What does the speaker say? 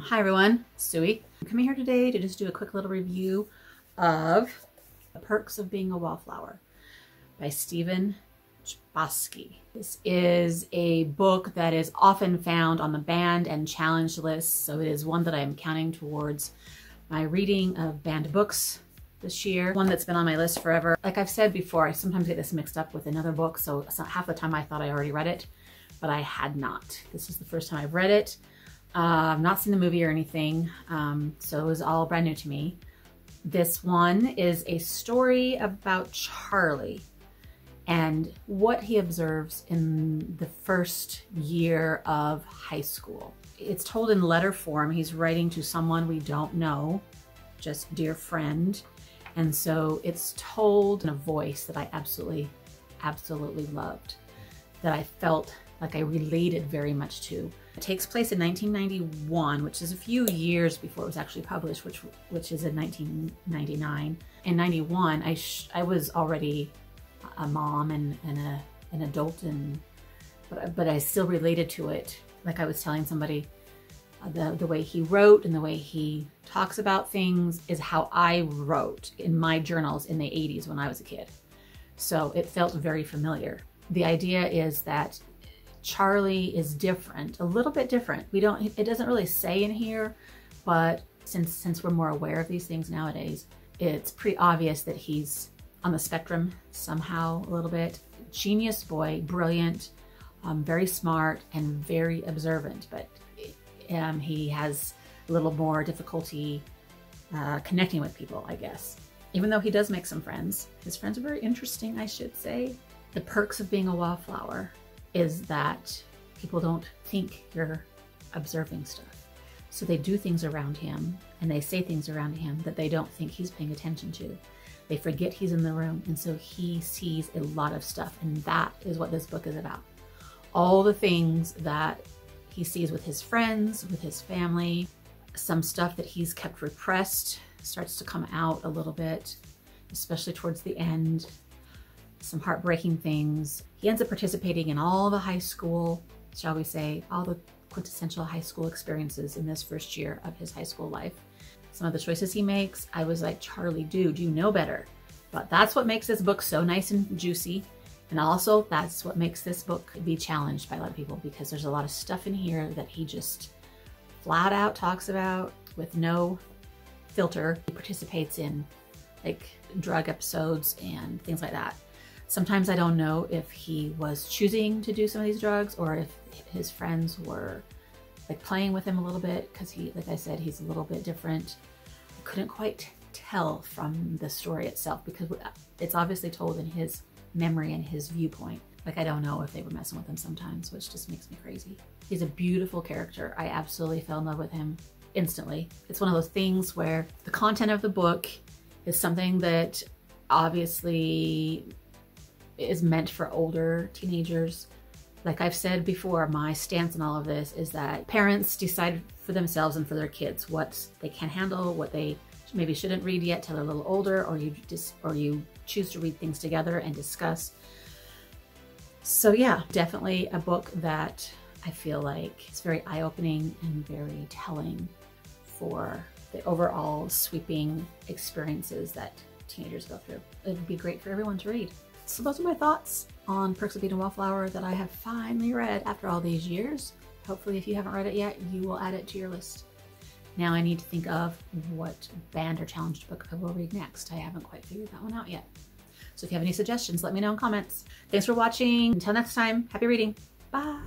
Hi everyone, Suey. I'm coming here today to just do a quick little review of The Perks of Being a Wallflower by Stephen Chbosky. This is a book that is often found on the banned and challenged lists, so it is one that I am counting towards my reading of banned books this year. One that's been on my list forever. Like I've said before, I sometimes get this mixed up with another book, so half the time I thought I already read it, but I had not. This is the first time I've read it. I've not seen the movie or anything, so it was all brand new to me. This one is a story about Charlie and what he observes in the first year of high school. It's told in letter form. He's writing to someone we don't know, just dear friend. And so it's told in a voice that I absolutely loved, that I felt like I related very much to. It takes place in 1991, which is a few years before it was actually published, which is in 1999. In 91, I was already a mom and an adult, but I still related to it. Like I was telling somebody, the way he wrote and the way he talks about things is how I wrote in my journals in the 80s when I was a kid. So it felt very familiar. The idea is that Charlie is different, a little bit different. It doesn't really say in here, but since we're more aware of these things nowadays, it's pretty obvious that he's on the spectrum somehow a little bit. Genius boy, brilliant, very smart and very observant, but he has a little more difficulty connecting with people, I guess. Even though he does make some friends. His friends are very interesting, I should say. The perks of being a wallflower is that people don't think you're observing stuff. So they do things around him and they say things around him that they don't think he's paying attention to. They forget he's in the room, and so he sees a lot of stuff, and that is what this book is about. All the things that he sees with his friends, with his family, some stuff that he's kept repressed starts to come out a little bit, especially towards the end. Some heartbreaking things. He ends up participating in all the high school, shall we say, all the quintessential high school experiences in this first year of his high school life. Some of the choices he makes, I was like, Charlie, dude, you know better. But that's what makes this book so nice and juicy. And also that's what makes this book be challenged by a lot of people, because there's a lot of stuff in here that he just flat out talks about with no filter. He participates in like drug episodes and things like that. Sometimes I don't know if he was choosing to do some of these drugs or if his friends were like playing with him a little bit, because he, like I said, he's a little bit different. I couldn't quite tell from the story itself because it's obviously told in his memory and his viewpoint. Like I don't know if they were messing with him sometimes, which just makes me crazy. He's a beautiful character. I absolutely fell in love with him instantly. It's one of those things where the content of the book is something that obviously is meant for older teenagers. Like I've said before, my stance on all of this is that parents decide for themselves and for their kids what they can handle, what they maybe shouldn't read yet till they're a little older, or you choose to read things together and discuss. So yeah, definitely a book that I feel like it's very eye-opening and very telling for the overall sweeping experiences that teenagers go through. It would be great for everyone to read. So those are my thoughts on Perks of Being a Wallflower that I have finally read after all these years. Hopefully if you haven't read it yet, you will add it to your list. Now I need to think of what banned or challenged book I will read next. I haven't quite figured that one out yet. So if you have any suggestions, let me know in comments. Thanks for watching. Until next time, happy reading. Bye.